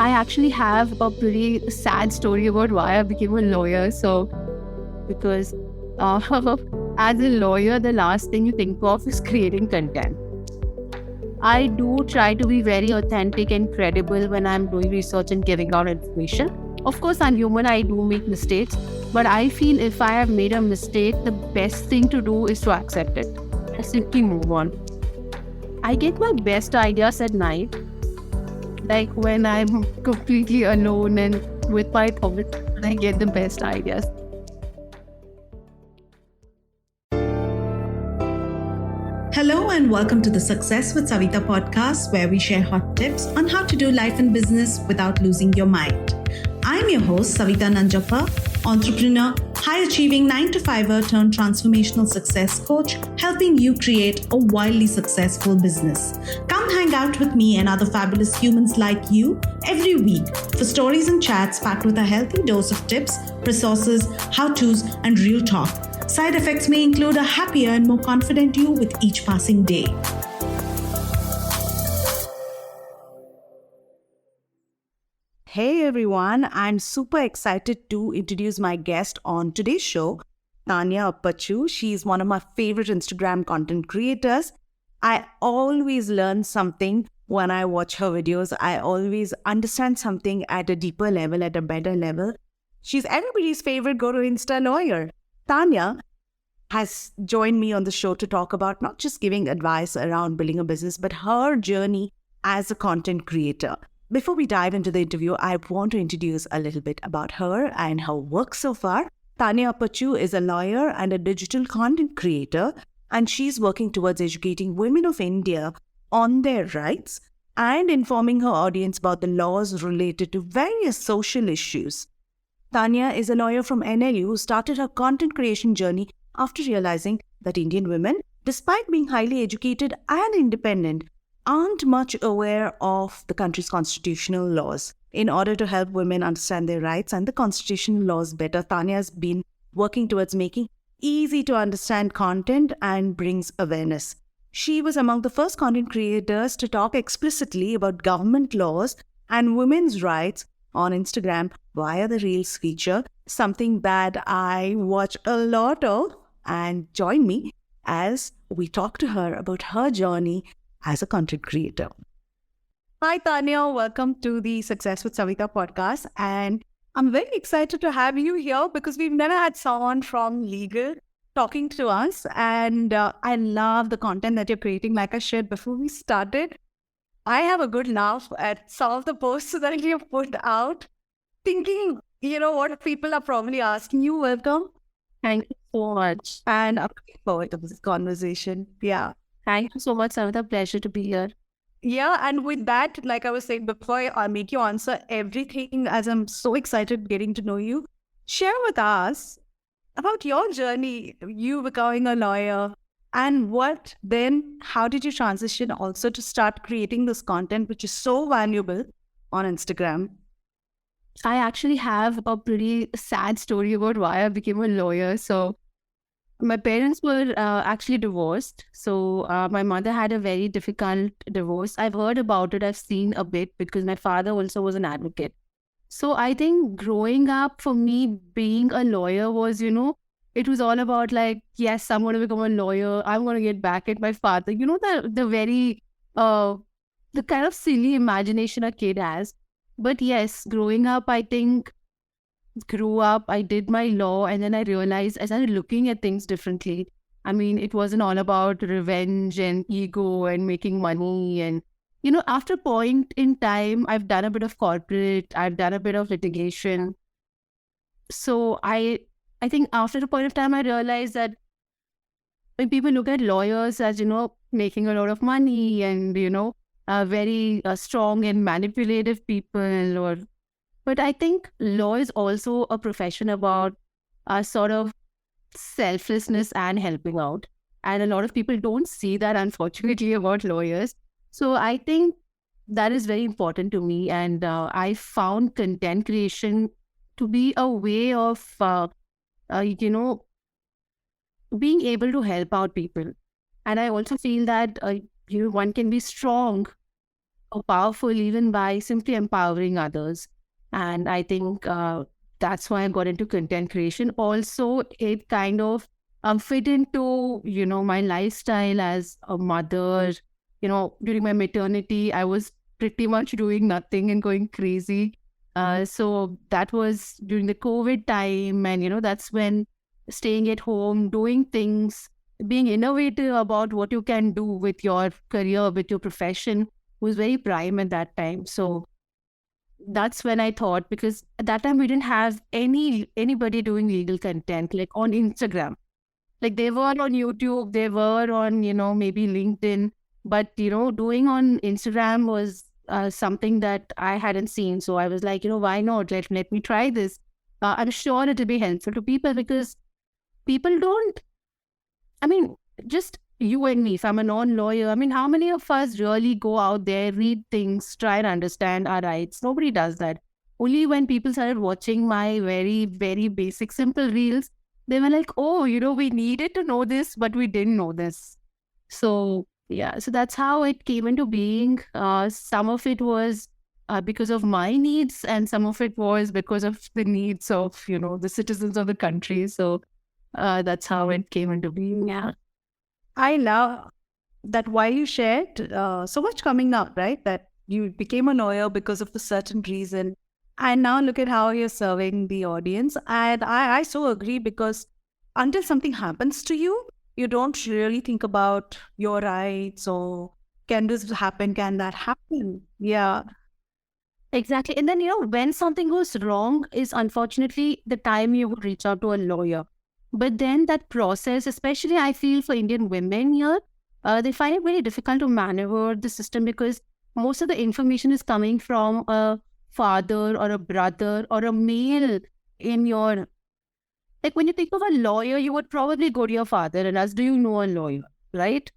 I actually have a pretty sad story about why I became a lawyer. Because as a lawyer, the last thing you think of is creating content. I do try to be very authentic and credible when I'm doing research and giving out information. Of course, I'm human, I do make mistakes, but I feel if I have made a mistake, the best thing to do is to accept it and simply move on. I get my best ideas at night, like when I'm completely alone and with my thoughts, I get the best ideas. Hello and welcome to the Success with Savita podcast, where we share hot tips on how to do life and business without losing your mind. I'm your host, Savita Nanjappa, entrepreneur, high-achieving 9-to-5er turned transformational success coach, helping you create a wildly successful business. Come hang out with me and other fabulous humans like you every week for stories and chats packed with a healthy dose of tips, resources, how-tos, and real talk. Side effects may include a happier and more confident you with each passing day. Hey everyone, I'm super excited to introduce my guest on today's show, Tanya Appachu. She's one of my favorite Instagram content creators. I always learn something when I watch her videos. I always understand something at a deeper level, at a better level. She's everybody's favorite go to Insta lawyer. Tanya has joined me on the show to talk about not just giving advice around building a business, but her journey as a content creator. Before we dive into the interview, I want to introduce a little bit about her and her work so far. Tanya Appachu is a lawyer and a digital content creator, and she's working towards educating women of India on their rights and informing her audience about the laws related to various social issues. Tanya is a lawyer from NLU who started her content creation journey after realizing that Indian women, despite being highly educated and independent, aren't much aware of the country's constitutional laws. In order to help women understand their rights and the constitutional laws better, Tanya has been working towards making easy to understand content and brings awareness. She was among the first content creators to talk explicitly about government laws and women's rights on Instagram via the Reels feature, something that I watch a lot of. And join me as we talk to her about her journey as a content creator. Hi, Tanya. Welcome to the Success with Savita podcast. And I'm very excited to have you here because we've never had someone from legal talking to us. And I love the content that you're creating. Like I shared before we started, I have a good laugh at some of the posts that you've put out, thinking, what people are probably asking you. Welcome. Thank you so much. And I'm looking forward to this conversation. Yeah. Thank you so much, Sam. It's a pleasure to be here. Yeah. And with that, like I was saying before, I'll make you answer everything as I'm so excited getting to know you. Share with us about your journey, you becoming a lawyer, and how did you transition also to start creating this content, which is so valuable on Instagram? I actually have a pretty sad story about why I became a lawyer. So my parents were actually divorced. So my mother had a very difficult divorce. I've heard about it. I've seen a bit because my father also was an advocate. So I think growing up for me, being a lawyer was, it was all about like, yes, I'm going to become a lawyer. I'm going to get back at my father. The very, the kind of silly imagination a kid has. But yes, growing up, I did my law, and then I realized I started looking at things differently. I mean, it wasn't all about revenge and ego and making money. And, after a point in time, I've done a bit of corporate, I've done a bit of litigation. So I think after a point of time, I realized that when people look at lawyers as, making a lot of money and, very strong and manipulative people, but I think law is also a profession about sort of selflessness and helping out. And a lot of people don't see that, unfortunately, about lawyers. So I think that is very important to me. And I found content creation to be a way of, being able to help out people. And I also feel that, one can be strong powerful even by simply empowering others. And I think that's why I got into content creation. Also, it kind of fit into, my lifestyle as a mother. During my maternity, I was pretty much doing nothing and going crazy. So that was during the COVID time. And, that's when staying at home, doing things, being innovative about what you can do with your career, with your profession was very prime at that time. So that's when I thought, because at that time we didn't have anybody doing legal content like on Instagram. Like they were on YouTube, they were on, maybe LinkedIn, but doing on Instagram was something that I hadn't seen. So I was like, why not? Let me try this. I'm sure it'll be helpful to people because people don't, I mean, just you and me, if I'm a non-lawyer, I mean, how many of us really go out there, read things, try and understand our rights? Nobody does that. Only when people started watching my very, very basic, simple reels, they were like, oh, we needed to know this, but we didn't know this. So, yeah, so that's how it came into being. Some of it was because of my needs, and some of it was because of the needs of, the citizens of the country. So, that's how it came into being. Yeah. I love that while you shared so much coming up, right? That you became a lawyer because of a certain reason. And now look at how you're serving the audience. And I so agree because until something happens to you, you don't really think about your rights or can this happen? Can that happen? Yeah. Exactly. And then, when something goes wrong is unfortunately the time you would reach out to a lawyer. But then that process, especially I feel for Indian women here, they find it very difficult to maneuver the system because most of the information is coming from a father or a brother or a male in your, like when you think of a lawyer, you would probably go to your father and ask, do you know a lawyer? Right?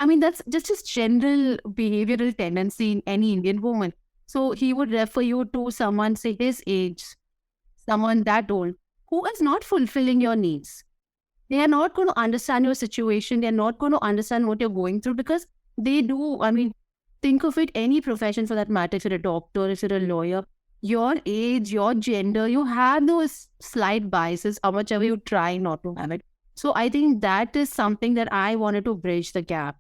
I mean, that's just general behavioral tendency in any Indian woman. So he would refer you to someone, say his age, someone that old, who is not fulfilling your needs. They are not going to understand your situation. They're not going to understand what you're going through because they do. I mean, think of it, any profession for that matter, if you're a doctor, if you're a lawyer, your age, your gender, you have those slight biases, how much ever you try not to have it. So I think that is something that I wanted to bridge the gap.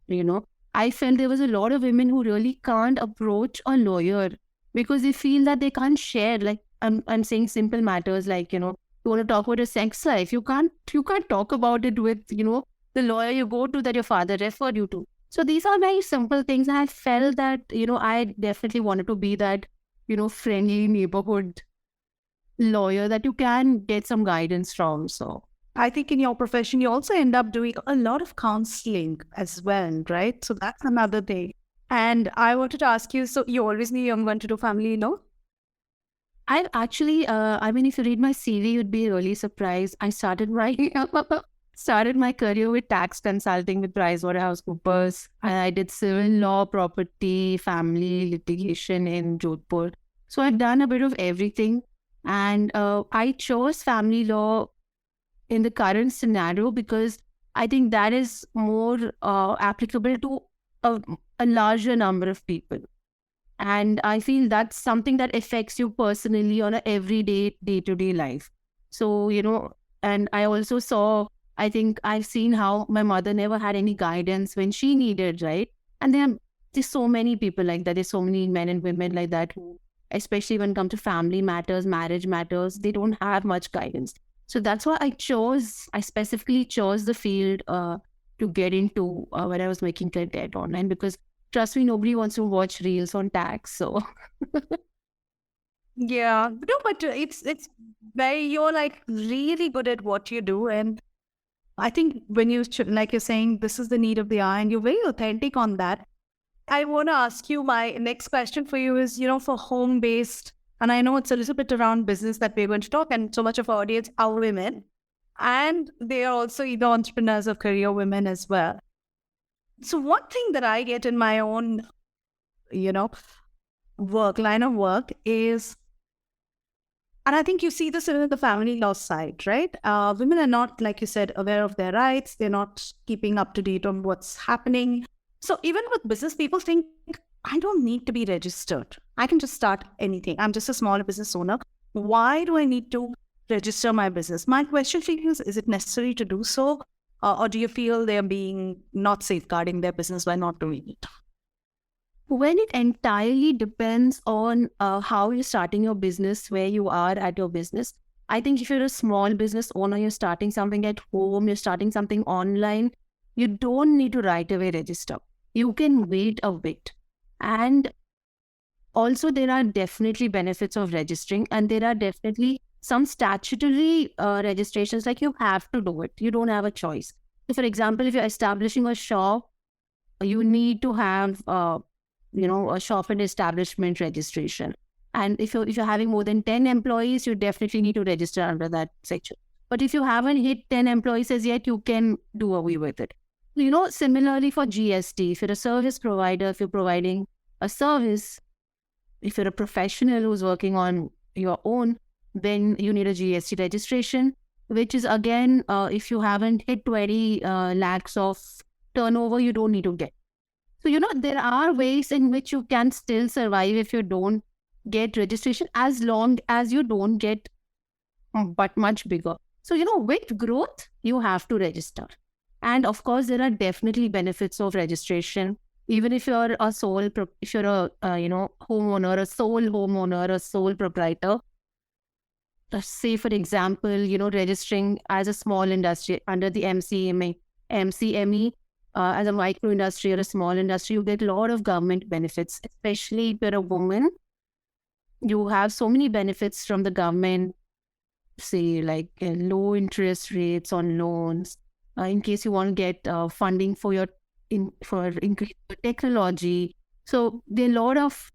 I felt there was a lot of women who really can't approach a lawyer because they feel that they can't share. Like I'm saying simple matters like, you want to talk about your sex life. You can't talk about it with, the lawyer you go to that your father referred you to. So these are very simple things. And I felt that, I definitely wanted to be that, friendly neighborhood lawyer that you can get some guidance from. So I think in your profession, you also end up doing a lot of counseling as well, right? So that's another thing. And I wanted to ask you, so you always knew you wanted to do family law? I've actually, I mean, if you read my CV, you'd be really surprised. I started started my career with tax consulting with PricewaterhouseCoopers. I did civil law, property, family litigation in Jodhpur. So I've done a bit of everything. And I chose family law in the current scenario because I think that is more applicable to a larger number of people. And I feel that's something that affects you personally on a everyday, day-to-day life. So, and I also saw, I think I've seen how my mother never had any guidance when she needed, right? And there's so many people like that. There's so many men and women like that who, especially when it comes to family matters, marriage matters, they don't have much guidance. So that's why I specifically chose the field to get into when I was making content online because trust me, nobody wants to watch reels on tax. So Yeah, no, but it's very, you're like really good at what you do, and I think when like you're saying, this is the need of the hour, and you're very authentic on that. I want to ask you, my next question for you is, for home based, and I know it's a little bit around business that we're going to talk, and so much of our audience are women, and they are also either entrepreneurs or career women as well. So one thing that I get in my own, line of work is, and I think you see this in the family law side, right? Women are not, like you said, aware of their rights. They're not keeping up to date on what's happening. So even with business, people think I don't need to be registered. I can just start anything. I'm just a small business owner. Why do I need to register my business? My question for you is it necessary to do so? Or do you feel they're being not safeguarding their business by not doing it? When it entirely depends on how you're starting your business, where you are at your business. I think if you're a small business owner, you're starting something at home, you're starting something online, you don't need to right away register. You can wait a bit. And also, there are definitely benefits of registering, and there are definitely some statutory registrations, like you have to do it. You don't have a choice. So, for example, if you're establishing a shop, you need to have, a shop and establishment registration. And if you're having more than 10 employees, you definitely need to register under that section. But if you haven't hit 10 employees as yet, you can do away with it. Similarly for GST, if you're a service provider, if you're providing a service, if you're a professional who's working on your own, then you need a GST registration, which is again, if you haven't hit 20 lakhs of turnover, you don't need to get. So, there are ways in which you can still survive if you don't get registration, as long as you don't get but much bigger. So, with growth, you have to register. And of course, there are definitely benefits of registration. Even if you're a if you're a homeowner, a sole homeowner, a sole proprietor, say for example, registering as a small industry under the MCME, as a micro industry or a small industry, you get a lot of government benefits, especially if you're a woman. You have so many benefits from the government, say like low interest rates on loans, in case you want to get funding for increase technology. So there are a lot of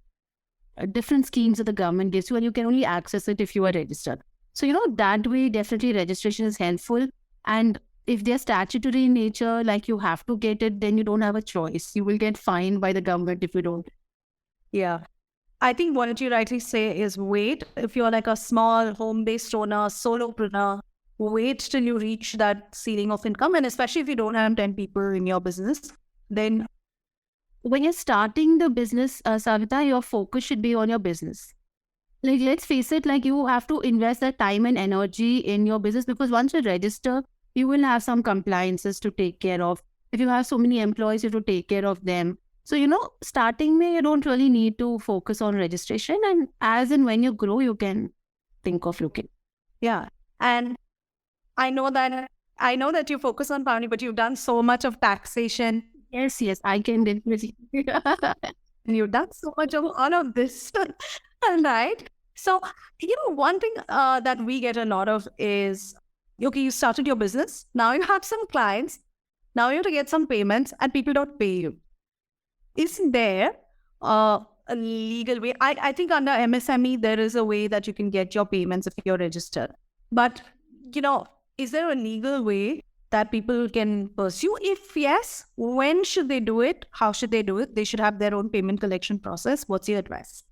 different schemes that the government gives you, and you can only access it if you are registered. So, that way, definitely registration is helpful. And if they're statutory in nature, like you have to get it, then you don't have a choice. You will get fined by the government if you don't. Yeah. I think what you rightly say is wait. If you're like a small home-based owner, solopreneur, wait till you reach that ceiling of income. And especially if you don't have 10 people in your business, then when you're starting the business, Savita, your focus should be on your business. Like, let's face it, like you have to invest that time and energy in your business, because once you register, you will have some compliances to take care of. If you have so many employees, you have to take care of them. So, starting May, you don't really need to focus on registration. And as and when you grow, you can think of looking. Yeah. And I know that you focus on family, but you've done so much of taxation. Yes, I can definitely. And you've done so much of all of this. Right. So, one thing that we get a lot of is, okay, you started your business. Now you have some clients. Now you have to get some payments and people don't pay you. Isn't there a legal way? I think under MSME, there is a way that you can get your payments if you're registered. But, is there a legal way that people can pursue? If yes, when should they do it? How should they do it? They should have their own payment collection process. What's your advice?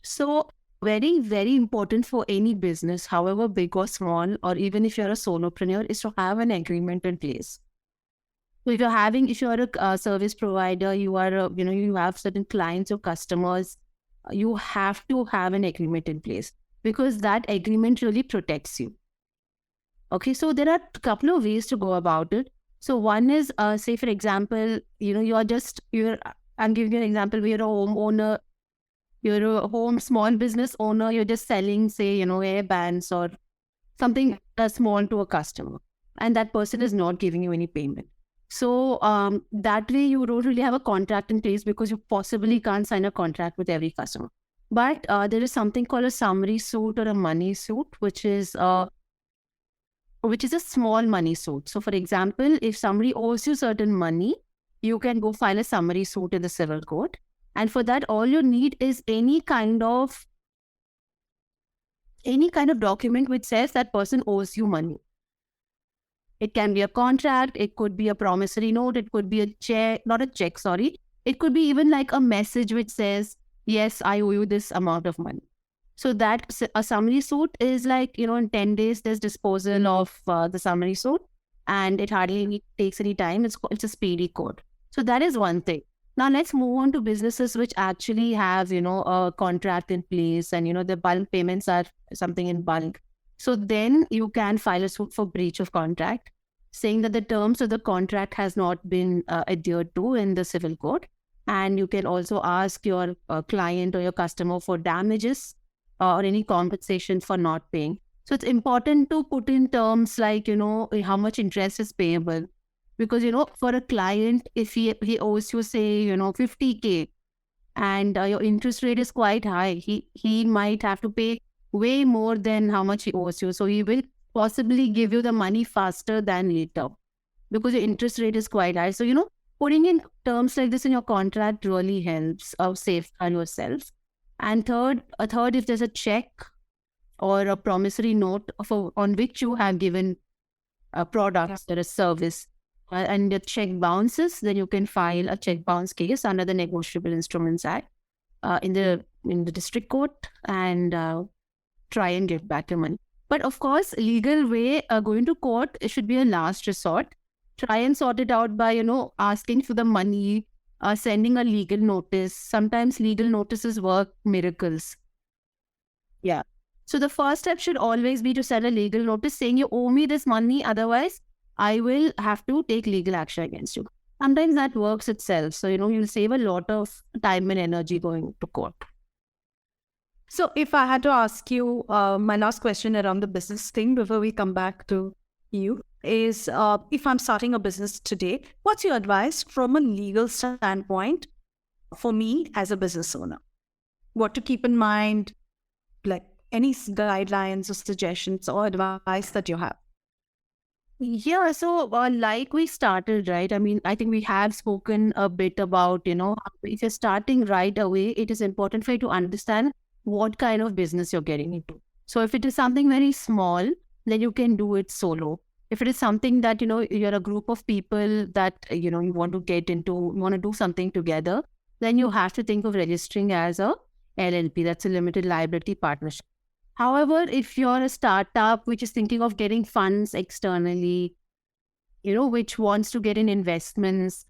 So, very, very important for any business, however big or small, or even if you're a solopreneur, is to have an agreement in place. So if you're a service provider, you have certain clients or customers, you have to have an agreement in place, because that agreement really protects you. Okay, so there are a couple of ways to go about it. So one is, say for example, I'm giving you an example. You're a homeowner, you're a home small business owner, you're just selling, say, airbands or something small to a customer, and that person is not giving you any payment. So that way you don't really have a contract in place, because you possibly can't sign a contract with every customer. But there is something called a summary suit or a money suit, which is a small money suit. So for example, if somebody owes you certain money, you can go file a summary suit in the civil court. And for that, all you need is any kind of document which says that person owes you money. It can be a contract, it could be a promissory note, it could be it could be even like a message which says, yes, I owe you this amount of money. So that a summary suit is like, in 10 days, there's disposal of the summary suit, and it hardly takes any time. It's a speedy court. So that is one thing. Now let's move on to businesses which actually have, a contract in place, and, the bulk payments are something in bulk. So then you can file a suit for breach of contract, saying that the terms of the contract has not been adhered to in the civil court. And you can also ask your client or your customer for damages or any compensation for not paying. So it's important to put in terms like, how much interest is payable, because for a client, if he owes you, say, 50K, and your interest rate is quite high, he might have to pay way more than how much he owes you. So he will possibly give you the money faster than later, because your interest rate is quite high. So putting in terms like this in your contract really helps safeguard yourself. And third, if there's a check or a promissory note on which you have given products or a service, and the check bounces, then you can file a check bounce case under the Negotiable Instruments Act in the district court, and try and get back your money. But of course, legal way, going to court, it should be a last resort. Try and sort it out by asking for the money, sending a legal notice. Sometimes legal notices work miracles. Yeah. So the first step should always be to send a legal notice saying you owe me this money, otherwise I will have to take legal action against you. Sometimes that works itself. So, you'll save a lot of time and energy going to court. So if I had to ask you, my last question around the business thing before we come back to you is, if I'm starting a business today, what's your advice from a legal standpoint for me as a business owner? What to keep in mind, like any guidelines or suggestions or advice that you have? Yeah, so like we started, right? I mean, I think we have spoken a bit about, if you're starting right away, it is important for you to understand what kind of business you're getting into. So if it is something very small, then you can do it solo. If it is something that, you're a group of people that, you want to get into, you want to do something together, then you have to think of registering as a LLP, that's a limited liability partnership. However, if you're a startup which is thinking of getting funds externally, which wants to get in investments,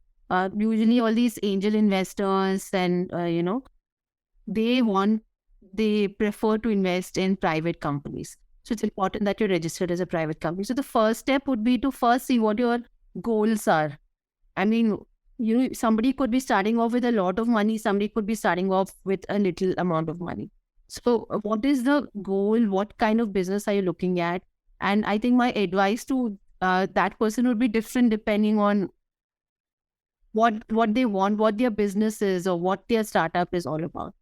usually all these angel investors and, they prefer to invest in private companies. So it's important that you're registered as a private company. So the first step would be to first see what your goals are. I mean, somebody could be starting off with a lot of money, somebody could be starting off with a little amount of money. So what is the goal? What kind of business are you looking at? And I think my advice to that person would be different depending on what they want, what their business is, or what their startup is all about.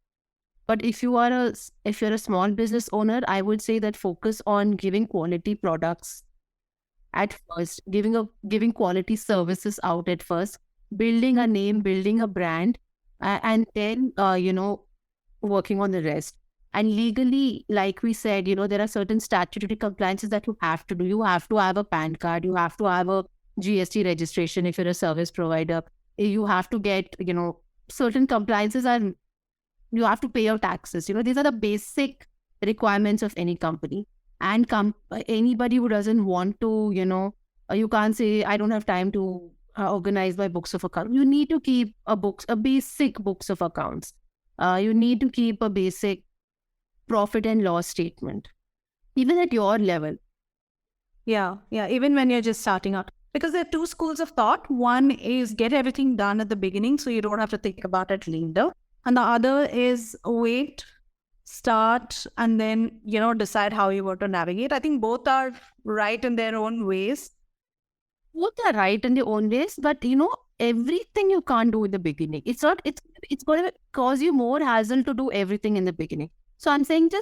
But if you're a small business owner, I would say that focus on giving quality products at first, giving quality services out at first, building a name, building a brand, and then working on the rest. And legally, like we said, there are certain statutory compliances that you have to do. You have to have a PAN card. You have to have a GST registration if you're a service provider. You have to get, certain compliances, and you have to pay your taxes. These are the basic requirements of any company. And anybody who doesn't want to, you can't say, I don't have time to organize my books of accounts. You need to keep a basic books of accounts. You need to keep a basic profit and loss statement, even at your level. Yeah, even when you're just starting out. Because there are two schools of thought. One is get everything done at the beginning so you don't have to think about it later. And the other is wait, start, and then, decide how you want to navigate. I think both are right in their own ways. Both are right in their own ways, but everything you can't do in the beginning. It's going to cause you more hassle to do everything in the beginning. So I'm saying just